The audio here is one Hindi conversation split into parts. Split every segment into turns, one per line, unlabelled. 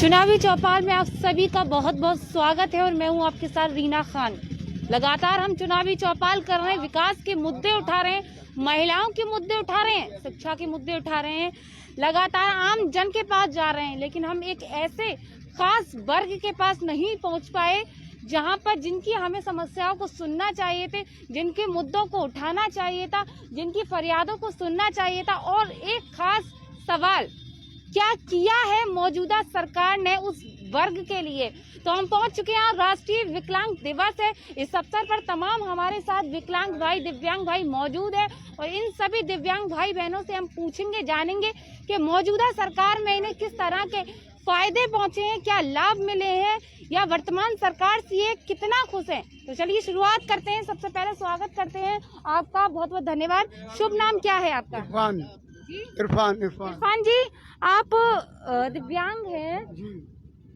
चुनावी चौपाल में आप सभी का बहुत बहुत स्वागत है और मैं हूं आपके साथ रीना खान। लगातार हम चुनावी चौपाल कर रहे हैं, विकास के मुद्दे उठा रहे हैं, महिलाओं के मुद्दे उठा रहे हैं, शिक्षा के मुद्दे उठा रहे हैं, लगातार आम जन के पास जा रहे हैं। लेकिन हम एक ऐसे खास वर्ग के पास नहीं पहुंच पाए जहां पर जिनकी हमें समस्याओं को सुनना चाहिए थे, जिनके मुद्दों को उठाना चाहिए था, जिनकी फरियादों को सुनना चाहिए था। और एक खास सवाल, क्या किया है मौजूदा सरकार ने उस वर्ग के लिए? तो हम पहुंच चुके हैं। राष्ट्रीय विकलांग दिवस है, इस अवसर पर तमाम हमारे साथ विकलांग भाई, दिव्यांग भाई मौजूद है और इन सभी दिव्यांग भाई बहनों से हम पूछेंगे, जानेंगे कि मौजूदा सरकार में इन्हें किस तरह के फायदे पहुंचे हैं, क्या लाभ मिले हैं या वर्तमान सरकार से ये कितना खुश हैं। तो चलिए शुरुआत करते हैं। सबसे पहले स्वागत करते हैं आपका, बहुत बहुत धन्यवाद। शुभ नाम क्या है आपका?
इरफान
जी, आप दिव्यांग हैं,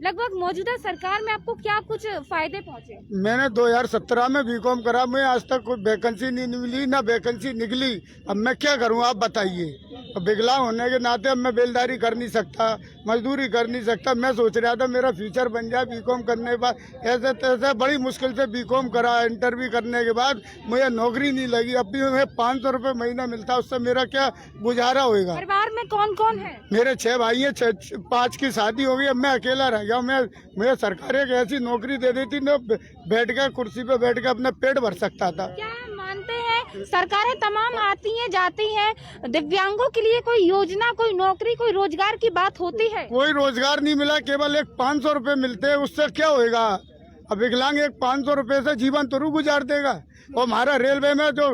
लगभग मौजूदा सरकार में आपको क्या कुछ फायदे पहुंचे?
मैंने 2017 में बीकॉम करा, मैं आज तक कोई वैकेंसी नहीं मिली, ना वैकेंसी निकली। अब मैं क्या करूं आप बताइए। अब विकलांग होने के नाते अब मैं बेलदारी कर नहीं सकता, मजदूरी कर नहीं सकता। मैं सोच रहा था मेरा फ्यूचर बन जाए बीकॉम करने के बाद। ऐसे तैसे बड़ी मुश्किल से बीकॉम करा, इंटरव्यू करने के बाद मुझे नौकरी नहीं लगी। अब भी मुझे 500 रुपये महीना मिलता, उससे मेरा क्या गुजारा होगा?
परिवार में कौन कौन है?
मेरे 6 भाई हैं, 5 की शादी हो गई। अब मैं अकेला रह गया। मुझे सरकार एक ऐसी नौकरी दे देती ना, बैठ कर कुर्सी पे बैठ कर अपना पेट भर सकता था।
क्या मानते हैं सरकारें तमाम आती हैं जाती हैं, दिव्यांगों के लिए कोई योजना, कोई नौकरी, कोई रोजगार की बात होती है?
कोई रोजगार नहीं मिला, केवल एक 500 रुपए मिलते हैं, उससे क्या होएगा? अब विकलांग एक 500 रुपए से जीवन तो गुजार देगा। और हमारा रेलवे में जो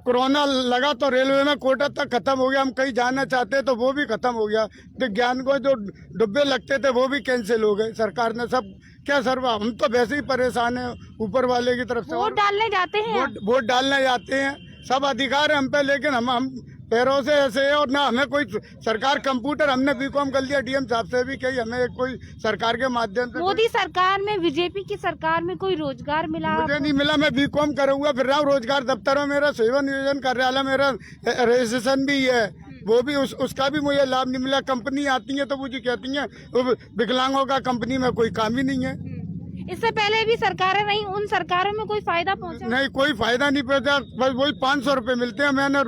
कोरोना लगा तो रेलवे में कोटा तक खत्म हो गया। हम कहीं जाना चाहते तो वो भी खत्म हो गया। विज्ञान को जो डब्बे लगते थे वो भी कैंसिल हो गए। सरकार ने सब क्या सर्व, हम तो वैसे ही परेशान है ऊपर वाले की तरफ से।
वोट डालने जाते हैं,
वोट डालने जाते हैं, सब अधिकार है हम पे, लेकिन हम पैरों से ऐसे है। और ना हमें कोई सरकार कंप्यूटर, हमने बीकॉम कर लिया, डीएम साहब से भी कही हमें कोई सरकार के माध्यम से।
मोदी सरकार में, बीजेपी की सरकार में कोई रोजगार मिला?
मुझे नहीं मिला। मैं बीकॉम करा हुआ फिर रहा हूँ, रोजगार दफ्तर में मेरा सेवा नियोजन कार्यालय मेरा रजिस्ट्रेशन भी है, वो भी उसका भी मुझे लाभ नहीं मिला। कंपनी आती है तो मुझे कहती है विकलांगों का कंपनी में कोई काम ही नहीं है।
इससे पहले भी सरकारें रही, उन सरकारों में कोई फायदा पहुंचा?
नहीं, कोई फायदा नहीं पहुंचा, बस वही 500 रुपए मिलते हैं। मैंने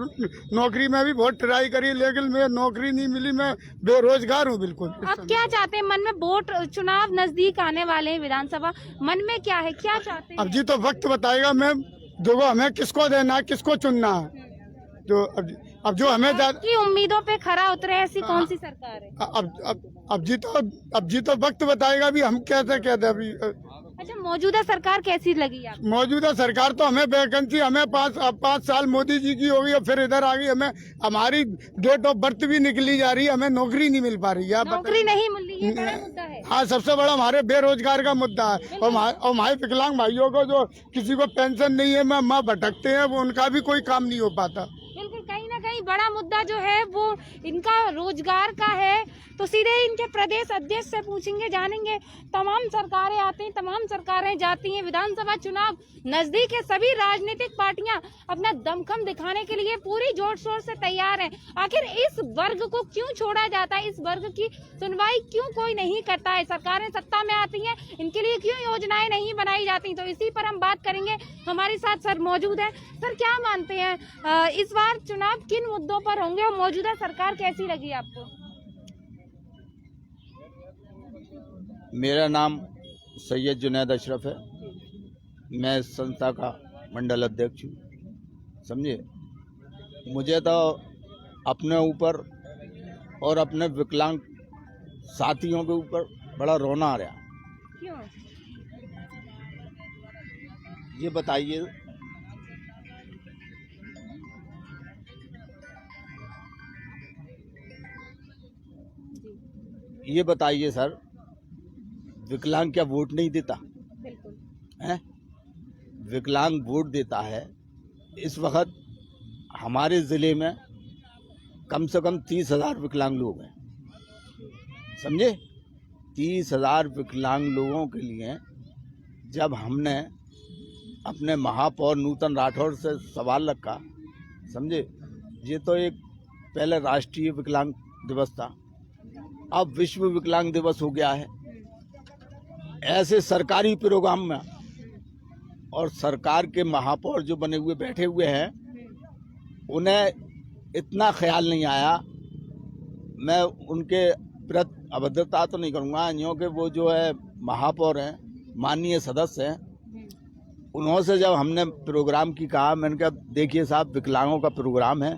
नौकरी में भी बहुत ट्राई करी, लेकिन मुझे नौकरी नहीं मिली। मैं बेरोजगार हूँ बिल्कुल।
अब क्या चाहते हैं मन में? वोट चुनाव नजदीक आने वाले हैं, विधानसभा, मन में क्या है, क्या चाहते हैं?
अब जी तो वक्त बताएगा। मैं देखो हमें किसको देना है, किसको चुनना है। जो अब जो हमें
की उम्मीदों पे खरा उतरे, ऐसी कौन सी सरकार है?
अब जी तो वक्त बताएगा। अभी हम कैसे कहते अभी।
अच्छा, मौजूदा सरकार कैसी लगी आपको?
मौजूदा सरकार तो हमें वैकेंसी, हमें 5 साल मोदी जी की होगी और फिर इधर आ गई। हमें हमारी डेट ऑफ बर्थ भी निकली जा रही है, हमें नौकरी नहीं मिल पा रही है।
नौकरी नहीं मिल रही है, बड़ा मुद्दा है।
हाँ, सबसे बड़ा हमारे बेरोजगार का मुद्दा है। और हमारे विकलांग भाइयों को जो किसी को पेंशन नहीं है, माँ भटकते हैं, वो उनका भी कोई काम नहीं हो पाता।
बिल्कुल, कहीं ना कहीं बड़ा मुद्दा जो है वो इनका रोजगार का है। तो सीधे इनके प्रदेश अध्यक्ष से पूछेंगे, जानेंगे। तमाम सरकारें आती हैं, तमाम सरकारें जाती हैं, विधानसभा चुनाव नजदीक है, सभी राजनीतिक पार्टियां अपना दमखम दिखाने के लिए पूरी जोर शोर से तैयार हैं। आखिर इस वर्ग को क्यों छोड़ा जाता है? इस वर्ग की सुनवाई क्यों कोई नहीं करता है? सरकारें सत्ता में आती हैं, इनके लिए क्यों योजनाएं नहीं बनाई जाती? तो इसी पर हम बात करेंगे। हमारे साथ सर मौजूद है। सर, क्या मानते हैं इस बार चुनाव किन मुद्दों पर होंगे और मौजूदा सरकार कैसी लगी आपको?
मेरा नाम सैयद जुनैद अशरफ है, मैं इस संस्था का मंडल अध्यक्ष हूँ। समझे, मुझे तो अपने ऊपर और अपने विकलांग साथियों के ऊपर बड़ा रोना आ रहा।
क्यों?
ये बताइए, ये बताइए सर, विकलांग क्या वोट नहीं देता?
बिल्कुल
है, विकलांग वोट देता है। इस वक्त हमारे ज़िले में कम से कम 30,000 विकलांग लोग हैं। समझे, 30,000 विकलांग लोगों के लिए जब हमने अपने महापौर नूतन राठौर से सवाल रखा, समझे, ये तो एक पहले राष्ट्रीय विकलांग दिवस था, अब विश्व विकलांग दिवस हो गया है। ऐसे सरकारी प्रोग्राम में और सरकार के महापौर जो बने हुए बैठे हुए हैं, उन्हें इतना ख्याल नहीं आया। मैं उनके प्रति अभद्रता तो नहीं करूँगा, क्योंकि वो जो है महापौर हैं, माननीय सदस्य हैं, उन्होंने जब हमने प्रोग्राम की कहा, मैंने कहा देखिए साहब, विकलांगों का प्रोग्राम है,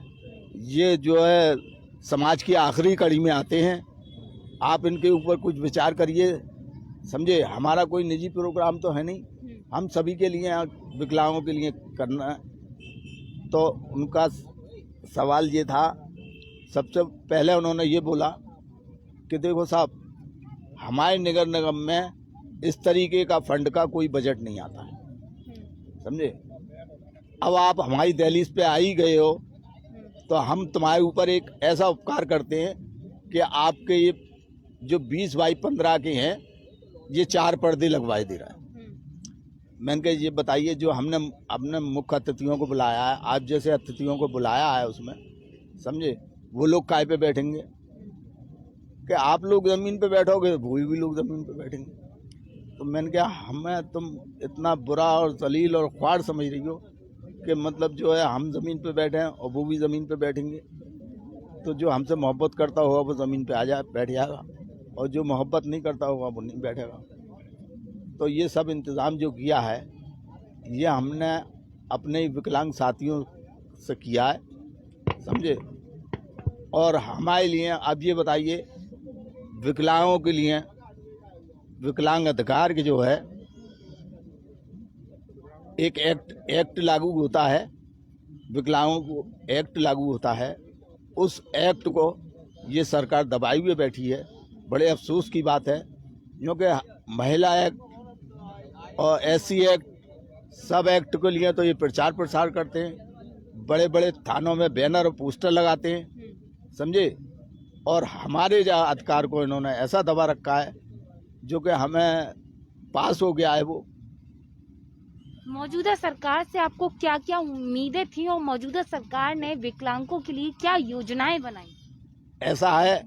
ये जो है समाज की आखिरी कड़ी में आते हैं, आप इनके ऊपर कुछ विचार करिए। समझे, हमारा कोई निजी प्रोग्राम तो है नहीं, हम सभी के लिए, विकलांगों के लिए करना है। तो उनका सवाल ये था, सबसे पहले उन्होंने ये बोला कि देखो साहब, हमारे नगर निगम में इस तरीके का फंड का कोई बजट नहीं आता है, समझे। अब आप हमारी दहलीज पे आ ही गए हो, तो हम तुम्हारे ऊपर एक ऐसा उपकार करते हैं कि आपके ये जो 20 बाई 15 के हैं, ये 4 पर्दे लगवाए दे रहा है। मैंने कहा ये बताइए, जो हमने अपने मुख्य अतिथियों को बुलाया है, आप जैसे अतिथियों को बुलाया है उसमें, समझे, वो लोग काय पे बैठेंगे? कि आप लोग ज़मीन पे बैठोगे, वो भी लोग ज़मीन पे बैठेंगे। तो मैंने कहा हमें तुम इतना बुरा और जलील और ख्वार समझ रही हो कि मतलब जो है हम ज़मीन पे बैठे हैं और वो भी ज़मीन पे बैठेंगे। तो जो हमसे मोहब्बत करता होगा वो ज़मीन पे आ जाए, बैठ जाएगा, और जो मोहब्बत नहीं करता होगा वो नहीं बैठेगा। तो ये सब इंतज़ाम जो किया है, ये हमने अपने विकलांग साथियों से किया है, समझे। और हमारे लिए अब ये बताइए, विकलांगों के लिए विकलांग अधिकार के जो है एक एक्ट लागू होता है, विकलांगों को एक्ट लागू होता है, उस एक्ट को ये सरकार दबाए हुए बैठी है। बड़े अफसोस की बात है, क्योंकि महिला एक्ट और SC एक्ट, सब एक्ट के लिए तो ये प्रचार प्रसार करते हैं, बड़े बड़े थानों में बैनर और पोस्टर लगाते हैं, समझे। और हमारे जो अधिकार को इन्होंने ऐसा दबा रखा है जो कि हमें पास हो गया है। वो
मौजूदा सरकार से आपको क्या क्या उम्मीदें थी और मौजूदा सरकार ने विकलांगों के लिए क्या योजनाएं बनाई?
ऐसा है,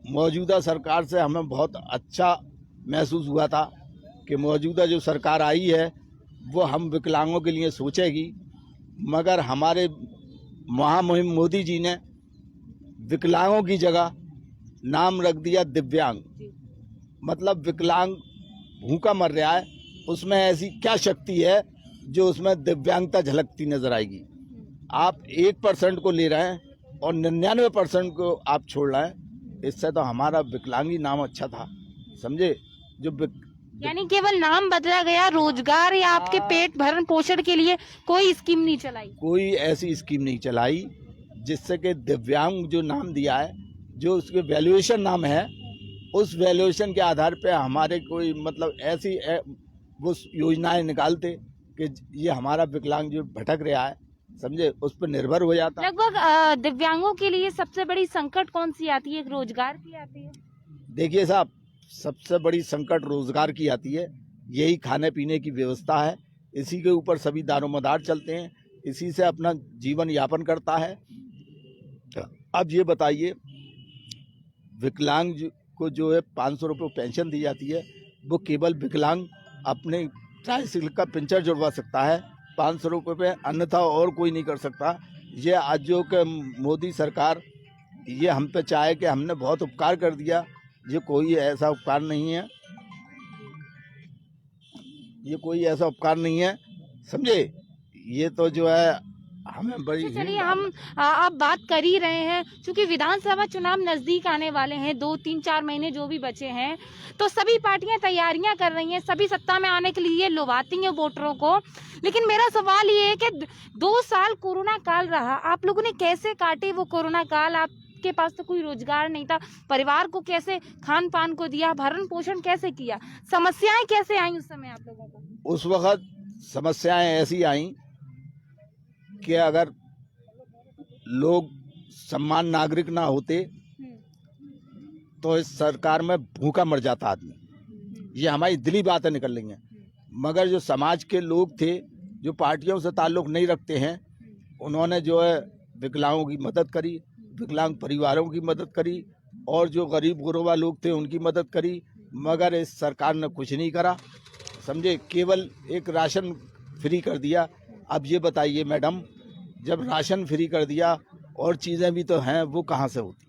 मौजूदा सरकार से हमें बहुत अच्छा महसूस हुआ था कि मौजूदा जो सरकार आई है वो हम विकलांगों के लिए सोचेगी, मगर हमारे महामहिम मोदी जी ने विकलांगों की जगह नाम रख दिया दिव्यांग। मतलब विकलांग भूखा मर रहा है, उसमें ऐसी क्या शक्ति है जो उसमें दिव्यांगता झलकती नजर आएगी। आप 1% को ले रहे हैं और 99% को आप छोड़ रहे हैं। इससे तो हमारा विकलांगी नाम अच्छा था, समझे। जो
यानी केवल नाम बदला गया, रोजगार या आपके पेट भरण पोषण के लिए कोई स्कीम नहीं चलाई?
कोई ऐसी स्कीम नहीं चलाई जिससे कि दिव्यांग जो नाम दिया है, जो उसके वैल्यूएशन नाम है, उस वैल्यूएशन के आधार पे हमारे कोई मतलब ऐसी वो योजनाएं निकालते कि ये हमारा विकलांग जो भटक रहा है, समझे, उस पर निर्भर हो जाता।
लगभग दिव्यांगों के लिए सबसे बड़ी संकट कौन सी आती है? रोजगार की आती है?
देखिए साहब, सबसे बड़ी संकट रोजगार की आती है। यही खाने पीने की व्यवस्था है, इसी के ऊपर सभी दारोमदार चलते हैं, इसी से अपना जीवन यापन करता है। अब ये बताइए, विकलांग को जो है 500 रुपये पेंशन दी जाती है, वो केवल विकलांग अपने ट्राइसिकल का पंचर जुड़वा सकता है 500 रुपये पे, अन्यथा और कोई नहीं कर सकता। ये आज जो कि मोदी सरकार ये हम पे चाहे कि हमने बहुत उपकार कर दिया, ये कोई ऐसा उपकार नहीं है, ये कोई ऐसा उपकार नहीं है, समझे। ये तो जो है हमें बड़ी।
चलिए, हम आप बात कर ही रहे हैं, क्योंकि विधानसभा चुनाव नजदीक आने वाले हैं, 2-3-4 महीने जो भी बचे हैं, तो सभी पार्टियां तैयारियां कर रही हैं, सभी सत्ता में आने के लिए लुभाती हैं वोटरों को। लेकिन मेरा सवाल ये है कि 2 साल कोरोना काल रहा, आप लोगों ने कैसे काटे वो कोरोना काल? आपके पास तो कोई रोजगार नहीं था, परिवार को कैसे खान पान को दिया, भरण पोषण कैसे किया, समस्याएं कैसे आई उस समय आप लोगों को?
उस वक्त समस्याएं ऐसी आई कि अगर लोग सम्मान नागरिक ना होते तो इस सरकार में भूखा मर जाता आदमी। ये हमारी दिली बातें निकल रही हैं। मगर जो समाज के लोग थे, जो पार्टियों से ताल्लुक़ नहीं रखते हैं, उन्होंने जो है विकलांगों की मदद करी, विकलांग परिवारों की मदद करी, और जो गरीब गुरबा लोग थे उनकी मदद करी, मगर इस सरकार ने कुछ नहीं करा, समझे। केवल एक राशन फ्री कर दिया। अब ये बताइए मैडम, जब राशन फ्री कर दिया और चीज़ें भी तो हैं, वो कहाँ से होती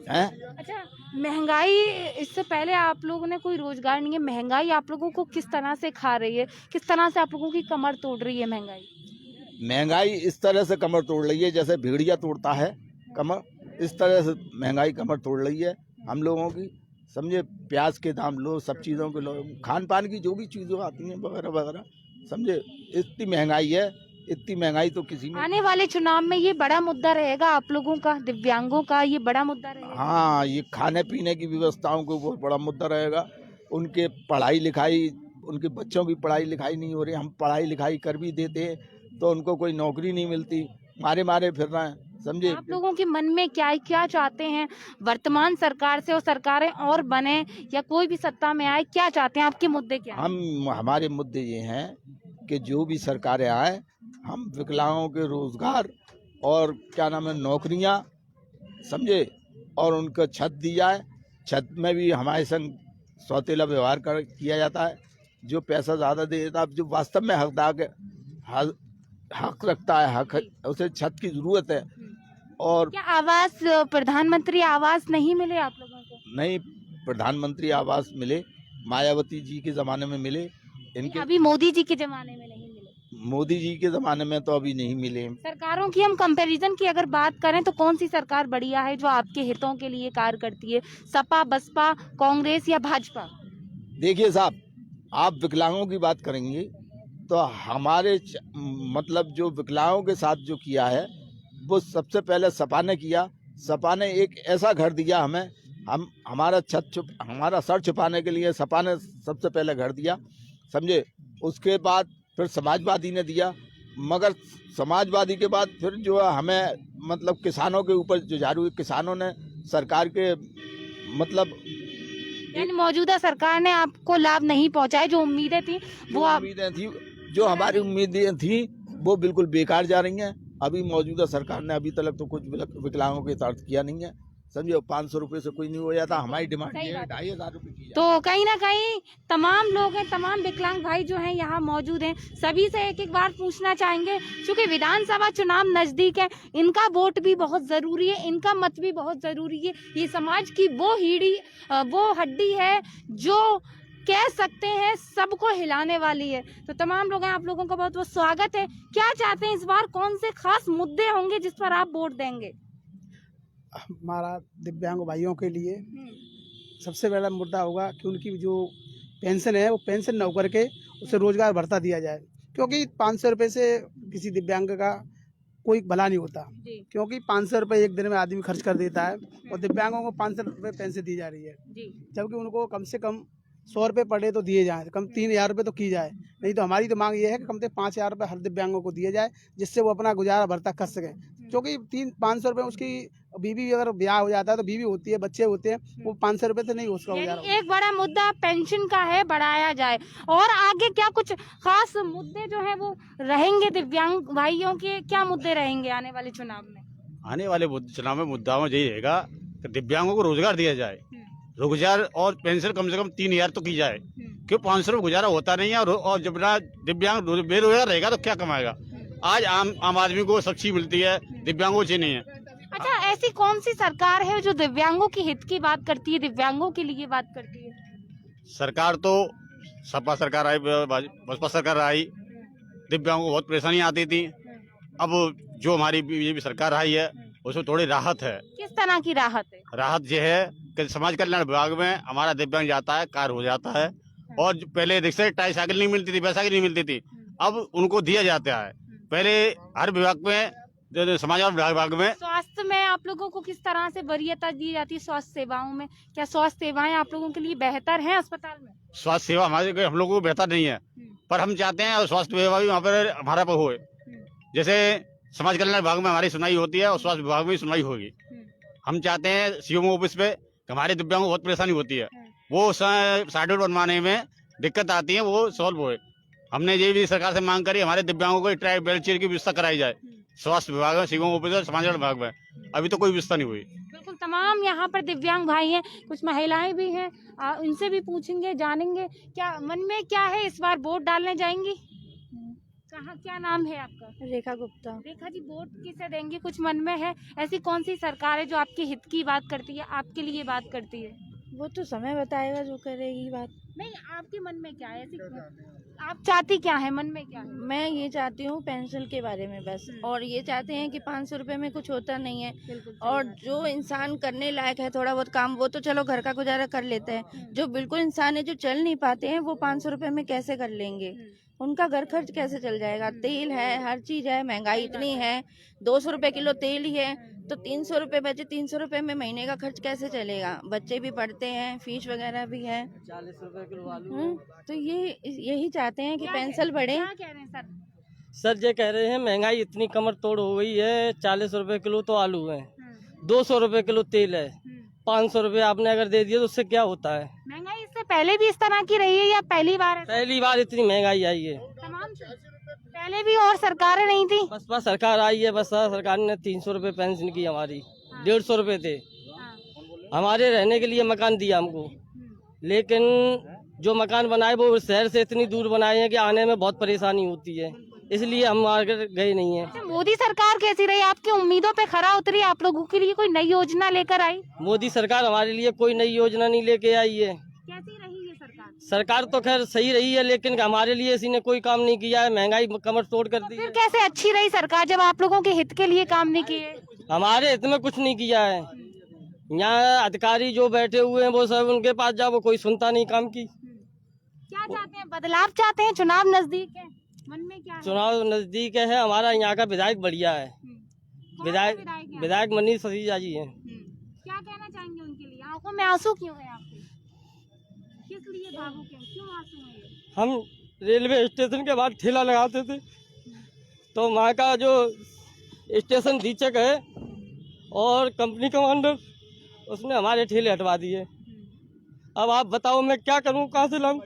हैं?
अच्छा, महंगाई, इससे पहले आप लोगों ने कोई रोजगार नहीं है, महंगाई आप लोगों को किस तरह से खा रही है, किस तरह से आप लोगों की कमर तोड़ रही है महंगाई?
महंगाई इस तरह से कमर तोड़ रही है जैसे भेड़िया तोड़ता है कमर, इस तरह से महंगाई कमर तोड़ रही है हम लोगों की, समझे। प्याज के दाम लो, सब चीज़ों के लो, खान पान की जो भी चीज़ें आती हैं वगैरह वगैरह, समझे। इतनी महंगाई है, इतनी महंगाई तो किसी में।
आने वाले चुनाव में ये बड़ा मुद्दा रहेगा आप लोगों का, दिव्यांगों का ये बड़ा मुद्दा रहेगा।
हाँ, ये खाने पीने की व्यवस्थाओं को बहुत बड़ा मुद्दा रहेगा। उनके पढ़ाई लिखाई, उनके बच्चों की पढ़ाई लिखाई नहीं हो रही। हम पढ़ाई लिखाई कर भी देते हैं तो उनको कोई नौकरी नहीं मिलती, मारे मारे फिर रहे हैं, समझे।
आप लोगों के मन में क्या क्या चाहते हैं वर्तमान सरकार से, और सरकारें और बने या कोई भी सत्ता में आए, क्या चाहते हैं, आपके मुद्दे क्या हैं?
हमारे मुद्दे ये हैं कि जो भी सरकारें आए, हम विकलांगों के रोजगार और क्या नाम है नौकरियां, समझे, और उनको छत दी जाए। छत में भी हमारे संग सौतेला व्यवहार किया जाता है। जो पैसा ज़्यादा दे देता है, जो वास्तव में हक रखता है, हक उसे छत की ज़रूरत है। और
क्या आवास, प्रधानमंत्री आवास नहीं मिले आप लोगों को?
नहीं, प्रधानमंत्री आवास मिले, मायावती जी के ज़माने में मिले, इनके
अभी मोदी जी के जमाने में नहीं मिले।
मोदी जी के ज़माने में तो अभी नहीं मिले।
सरकारों की हम कंपैरिजन की अगर बात करें तो कौन सी सरकार बढ़िया है जो आपके हितों के लिए कार्य करती है, सपा, बसपा, कांग्रेस या भाजपा?
देखिए साहब, आप विकलांगों की बात करेंगे तो हमारे मतलब जो विकलांगों के साथ जो किया है वो सबसे पहले सपा ने किया। सपा ने एक ऐसा घर दिया हमें, हमारा हमारा सर छुपाने के लिए सपा ने सबसे पहले घर दिया, समझे। उसके बाद फिर समाजवादी ने दिया, मगर समाजवादी के बाद फिर जो है हमें मतलब किसानों के ऊपर जो झाड़ू हुई, किसानों ने सरकार के मतलब
यानी मौजूदा सरकार ने आपको लाभ नहीं पहुंचाए, जो उम्मीदें थी वो आप
उम्मीदें थी, जो हमारी उम्मीदें थी वो बिल्कुल बेकार जा रही हैं। अभी मौजूदा सरकार ने अभी तक तो कुछ विकलांगों के साथ किया नहीं है, समझो। 500 रुपए से कोई नहीं हो जाता। हमारी डिमांड ये है 2500 रुपए की।
तो कहीं ना कहीं तमाम लोग हैं, तमाम विकलांग भाई जो हैं यहाँ मौजूद हैं, सभी से एक एक बार पूछना चाहेंगे, क्योंकि विधानसभा चुनाव नजदीक है, इनका वोट भी बहुत जरूरी है, इनका मत भी बहुत जरूरी है। ये समाज की वो हड्डी है जो कह सकते हैं सबको हिलाने वाली है। तो तमाम लोग हैं, आप लोगों का बहुत बहुत स्वागत है। क्या चाहते हैं इस बार, कौन से खास मुद्दे होंगे जिस पर आप वोट देंगे?
हमारा दिव्यांग भाइयों के लिए सबसे बड़ा मुद्दा होगा कि उनकी जो पेंशन है वो पेंशन न होकर के उसे रोजगार भत्ता दिया जाए, क्योंकि 500 रुपये से किसी दिव्यांग का कोई भला नहीं होता। क्योंकि 500 रुपये एक दिन में आदमी खर्च कर देता है और दिव्यांगों को 500 रुपये पेंशन दी जा रही है, जबकि उनको कम से कम 100 रुपये पर डे तो दिए जाएँ, कम 3000 रुपये तो की जाए। नहीं तो हमारी तो मांग ये है कि कम से 5000 रुपये हर दिव्यांगों को दिए जाए, जिससे वो अपना गुजारा भरता कर सकें। क्योंकि 500 रुपये उसकी बीवी, अगर ब्याह हो जाता है तो बीवी होती है, बच्चे होते हैं, वो 500 रुपये से नहीं उसका गुजारा।
एक बड़ा मुद्दा पेंशन का है, बढ़ाया जाए। और आगे क्या कुछ खास मुद्दे जो है वो रहेंगे दिव्यांग भाइयों के, क्या मुद्दे रहेंगे आने वाले चुनाव में?
आने वाले चुनाव में मुद्दा में यही रहेगा कि दिव्यांगों को रोजगार दिया जाए, रोजगार और पेंशन कम से कम 3000 तो की जाए, क्यों 500 रुपये गुजारा होता नहीं है। और जब दिव्यांग बेरोजगार रहेगा तो क्या कमाएगा? आज आम आदमी को सब्सिडी मिलती है, दिव्यांगों से नहीं है।
अच्छा, ऐसी कौन सी सरकार है जो दिव्यांगों की हित की बात करती है, दिव्यांगों के लिए बात करती है?
सरकार तो सपा सरकार आई, बसपा सरकार आई, दिव्यांगों को बहुत परेशानी आती थी। अब जो हमारी बीजेपी सरकार आई है उसमें थोड़ी राहत है।
किस तरह की राहत है?
राहत ये है कि समाज कल्याण विभाग में हमारा दिव्यांग जाता है, कार्य हो जाता है। और जो पहले रिक्शा टाई साइकिल नहीं मिलती थी, बैसाइकिल नहीं मिलती थी, अब उनको दिया जाता है। पहले हर विभाग में, समाज विभाग में।
स्वास्थ्य में आप लोगों को किस तरह से वरीयता दी जाती है? स्वास्थ्य सेवाओं में क्या स्वास्थ्य सेवाएं आप लोगों के लिए बेहतर हैं अस्पताल में?
स्वास्थ्य सेवा हम लोगों को बेहतर नहीं है, पर हम चाहते हैं स्वास्थ्य सेवा भी वहाँ पर हमारा पर हो। जैसे समाज कल्याण विभाग में हमारी सुनवाई होती है और स्वास्थ्य विभाग में सुनवाई होगी। हम चाहते हैं सीएमओ ऑफिस पे, हमारे दिव्यांगों को बहुत परेशानी होती है, वो सर्टिफिकेट बनवाने में दिक्कत आती है, वो सॉल्व हो। हमने ये भी सरकार से मांग करी, हमारे दिव्यांगों को ट्राई व्हील चेयर की व्यवस्था कराई जाए स्वास्थ्य विभाग में, सीएमओ ऑफिस और समाज कल्याण विभाग में। अभी तो कोई व्यवस्था नहीं हुई।
बिल्कुल, तमाम यहाँ पर दिव्यांग भाई हैं, कुछ महिलाएं भी हैं, उनसे भी पूछेंगे, जानेंगे क्या मन में क्या है। इस बार वोट डालने जाएंगी? कहाँ, क्या नाम है आपका?
रेखा गुप्ता।
रेखा जी, वोट किसे देंगे, कुछ मन में है? ऐसी कौन सी सरकार है जो आपके हित की बात करती है, आपके लिए बात करती है?
वो तो समय बताएगा जो करेगी बात।
नहीं, आपके मन में क्या है? ऐसी आप चाहती क्या है, मन में क्या है?
मैं ये चाहती हूँ पेंशन के बारे में बस, और ये चाहते हैं कि 500 रुपए में कुछ होता नहीं है, और जो इंसान करने लायक है थोड़ा बहुत काम, वो तो चलो घर का गुजारा कर लेते हैं। जो बिल्कुल इंसान है जो चल नहीं पाते हैं, वो 500 रुपए में कैसे कर लेंगे? उनका घर खर्च कैसे चल जाएगा? तेल है, हर चीज है, महंगाई इतनी है, 200 रुपए किलो तेल ही है, तो 300 रुपए बचे, 300 रुपए में महीने का खर्च कैसे चलेगा? बच्चे भी पढ़ते हैं, फीस वगैरह भी है,
40 रुपए किलो आलू।
तो यही चाहते हैं कि पेंशन बढ़े।
क्या कह रहे हैं सर?
सर ये कह रहे हैं महंगाई इतनी कमर तोड़ हो गई है, 40 रुपए किलो तो आलू है, 200 रुपए किलो तेल है, 500 रुपए आपने अगर दे दिया तो उससे क्या होता है?
महंगाई इससे पहले भी इस तरह की रही है या पहली बार है?
पहली बार इतनी महंगाई आई है।
तमाम पहले भी और सरकारें नहीं थी?
बस सरकार आई है, बस सरकार ने 300 रुपए पेंशन की हमारी, 150 रुपए थे हमारे रहने के लिए, मकान दिया हमको, लेकिन जो मकान बनाए वो शहर से इतनी दूर बनाए हैं कि आने में बहुत परेशानी होती है, इसलिए हम आगे गए नहीं है।
अच्छा, मोदी सरकार कैसी रही? आपकी उम्मीदों पे खरा उतरी? आप लोगों के लिए कोई नई योजना लेकर आई?
मोदी सरकार हमारे लिए कोई नई योजना नहीं लेके आई है।
कैसी रही ये सरकार?
सरकार तो खैर सही रही है, लेकिन हमारे लिए इसी ने कोई काम नहीं किया है, महंगाई कमर तोड़ कर दी
फिर
है।
कैसे अच्छी रही सरकार जब आप लोगों के हित के लिए काम नहीं किए?
हमारे हित में कुछ नहीं किया है। यहाँ अधिकारी जो बैठे हुए हैं वो सब उनके पास जाओ, वो कोई सुनता नहीं काम की।
क्या चाहते हैं? बदलाव चाहते हैं? चुनाव नजदीक है, मन में क्या है?
चुनाव नजदीक है, हमारा यहाँ का विधायक बढ़िया है,
कौन सा
विधायक
है?
विधायक मनीष सिसोदिया जी हैं।
क्या कहना चाहेंगे उनके लिए? आंखों में आंसू क्यों है आपके? किस लिए भावुक है, क्यों आंसू है ये?
हम रेलवे स्टेशन के बाद ठेला लगाते थे, तो वहाँ का जो स्टेशन अधीक्षक है और कंपनी कमांडर, उसने हमारे ठेले हटवा दिए। अब आप बताओ मैं क्या करूँ, कहाँ से लाऊं?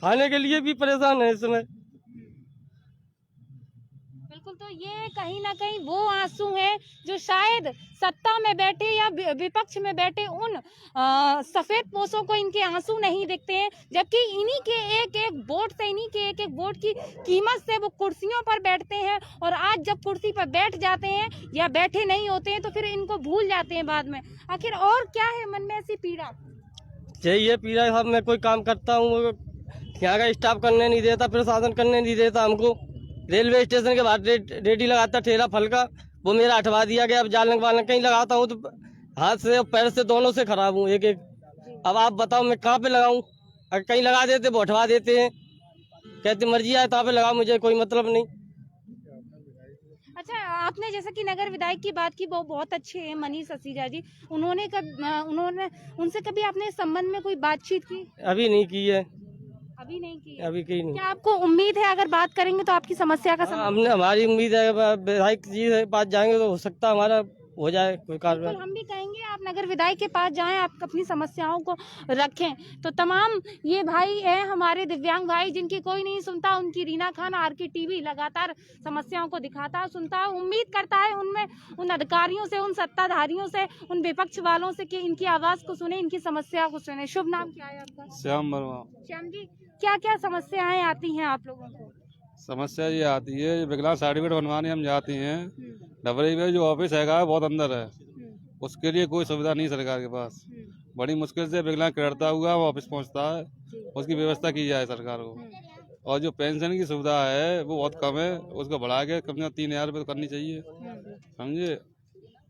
खाने के लिए भी परेशान है इस समय।
बिल्कुल, तो ये कहीं ना कहीं वो आंसू हैं जो शायद सत्ता में बैठे या विपक्ष में बैठे उन सफेद पोषों को इनके आंसू नहीं दिखते हैं, जबकि इन्हीं के एक एक वोट से, इन्हीं के एक एक वोट की कीमत से वो कुर्सियों पर बैठते हैं, और आज जब कुर्सी पर बैठ जाते हैं या बैठे नहीं होते हैं तो फिर इनको भूल जाते हैं बाद में। आखिर और क्या है मन में ऐसी पीड़ा?
यही है पीड़ा साहब, मैं कोई काम करता हूँ, यहाँ का स्टाफ करने नहीं देता, प्रशासन करने नहीं देता हमको। रेलवे स्टेशन के बाद रेडी लगाता ठेला फल का, वो मेरा हटवा दिया गया। अब जालंग वालंग कहीं लगाता हूँ तो हाथ से और पैर से दोनों से खराब हूँ एक एक। अब आप बताओ मैं कहाँ पे लगाऊँ? अगर कहीं लगा देते वो हटवा देते हैं, कहते मर्जी आए तहाँ पे लगाओ, मुझे कोई मतलब नहीं।
अच्छा, आपने जैसा कि नगर विधायक की बात की, वो बहुत अच्छे हैं मनीष सिसोदिया जी, उन्होंने उनसे कभी आपने इस संबंध में कोई बातचीत की?
अभी नहीं की है,
अभी नहीं की है।
अभी की नहीं।
क्या आपको उम्मीद है अगर बात करेंगे तो आपकी समस्या का समाधान?
हमने हमारी उम्मीद है विधायक जी के पास जाएंगे तो हो सकता है हमारा हो जाए कोई कार्रवाई।
बिल्कुल, हम भी कहेंगे आप नगर विधायक के पास जाएं, आप अपनी समस्याओं को रखें। तो तमाम ये भाई हैं हमारे दिव्यांग भाई, जिनकी कोई नहीं सुनता, उनकी रीना खान आरके टीवी लगातार समस्याओं को दिखाता है, सुनता है, उम्मीद करता है उनमें, उन अधिकारियों से, उन सत्ताधारियों से, उन विपक्ष वालों से कि इनकी आवाज को सुने, इनकी समस्या को सुने। शुभ नाम क्या है आपका?
श्याम वर्मा।
श्याम जी, क्या क्या समस्याएं आती हैं आप लोगों को?
समस्या ये आती है, विकलांग सर्टिफिकेट बनवाने हम जाते हैं, डबरी में जो ऑफिस है बहुत अंदर है, उसके लिए कोई सुविधा नहीं सरकार के पास। बड़ी मुश्किल से विकलांग करता हुआ वो ऑफिस पहुंचता है, उसकी व्यवस्था की जाए सरकार को। और जो पेंशन की सुविधा है वो बहुत कम है, उसको बढ़ा के कम से कम 3000 रुपये तो करनी चाहिए, समझे।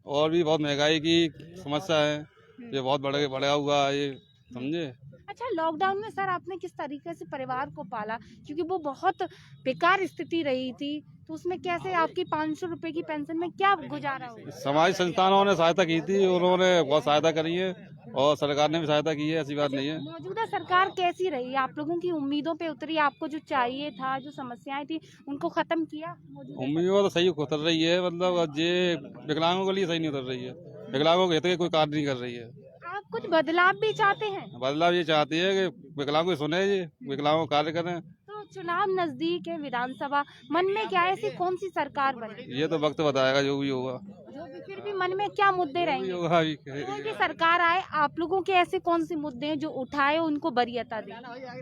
और भी बहुत महंगाई की समस्या है, ये बहुत बढ़ा हुआ है ये, समझे।
अच्छा, लॉकडाउन में सर आपने किस तरीके से परिवार को पाला, क्योंकि वो बहुत बेकार स्थिति रही थी, तो उसमें कैसे आपकी 500 रुपए की पेंशन में क्या गुजारा हुआ?
समाज संस्थानों ने सहायता की थी, उन्होंने बहुत सहायता करी है और सरकार ने भी सहायता की है, ऐसी बात नहीं है।
मौजूदा सरकार कैसी रही? आप लोगों की उम्मीदों पे उतरी? आपको जो चाहिए था, जो समस्याएं थी, उनको खत्म किया?
उम्मीदों तो सही उतर रही है, मतलब ये विकलांगों के लिए सही नहीं उतर रही है, विकलांगों के हित के कोई कार्य नहीं कर रही है।
आप कुछ बदलाव भी चाहते हैं?
बदलाव ये चाहती है कि विकलांगों को सुने, ये विकलांगों को कार्य करें।
तो चुनाव नजदीक है, विधानसभा, मन में क्या है, ऐसी कौन सी सरकार बने?
ये तो वक्त बताएगा जो भी होगा।
जो भी, फिर भी मन में क्या मुद्दे रहेंगे?
होगा
कोई भी सरकार आए, आप लोगों के ऐसे कौन से मुद्दे हैं जो उठाए उनको वरीयता दें?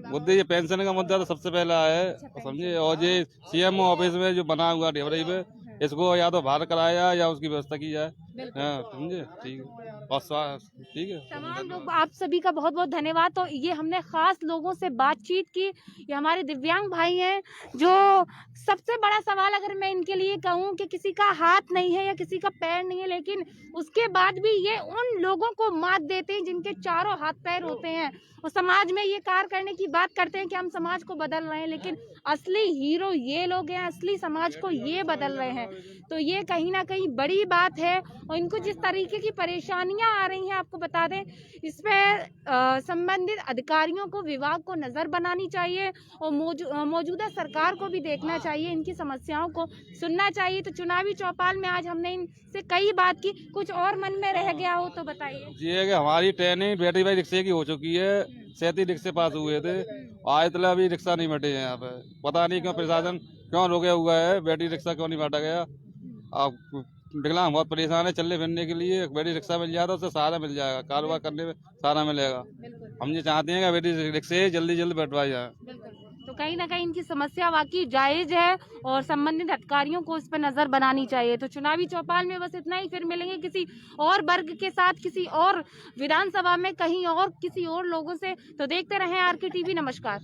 मुद्दे, ये पेंशन का मुद्दा तो सबसे पहला है, समझे। और ये सीएम ऑफिस में जो बना हुआ डेवरी पे, इसको या तो बाहर कराया या उसकी व्यवस्था की जाए। हाँ, समझे, ठीक है। और ठीक है,
तमाम लोग, आप सभी का बहुत बहुत धन्यवाद। तो ये हमने खास लोगों से बातचीत की। ये हमारे दिव्यांग भाई हैं, जो सबसे बड़ा सवाल अगर मैं इनके लिए कहूँ कि किसी का हाथ नहीं है या किसी का पैर नहीं है, लेकिन उसके बाद भी ये उन लोगों को मात देते हैं जिनके चारों हाथ पैर होते हैं और समाज में ये कार्य करने की बात करते हैं कि हम समाज को बदल रहे हैं, लेकिन असली हीरो ये लोग हैं, असली समाज को ये बदल रहे हैं। तो ये कहीं ना कहीं बड़ी बात है। और इनको जिस तरीके की परेशानियां आ रही हैं, आपको बता दें, इस पर संबंधित अधिकारियों को, विभाग को नजर बनानी चाहिए और मौजूदा सरकार को भी देखना चाहिए, इनकी समस्याओं को सुनना चाहिए। तो चुनावी चौपाल में आज हमने इनसे कई बात की। कुछ और मन में रह गया हो तो बताइए।
ये है कि हमारी ट्रेनिंग बैटरी बाई रिक्शे की हो चुकी है, 37 रिक्शे पास हुए थे, आज तक अभी रिक्शा नहीं बटे हैं यहाँ पे। पता नहीं क्यों प्रशासन क्यों रोके हुआ है, बैटरी रिक्शा क्यों नहीं बांटा गया। अब विकलांग बहुत परेशान है, चलने फिरने के लिए बैटरी रिक्शा मिल जाए तो उससे सहारा मिल जाएगा, कारोबार करने में सहारा मिलेगा। हम ये चाहते हैं कि बैटरी रिक्शे जल्दी जल्दी बैठवाई जाए।
तो कहीं ना कहीं इनकी समस्या वाकई जायज है और संबंधित अधिकारियों को इस पर नजर बनानी चाहिए। तो चुनावी चौपाल में बस इतना ही, फिर मिलेंगे किसी और वर्ग के साथ, किसी और विधानसभा में, कहीं और किसी और लोगों से। तो देखते रहें RK TV। नमस्कार।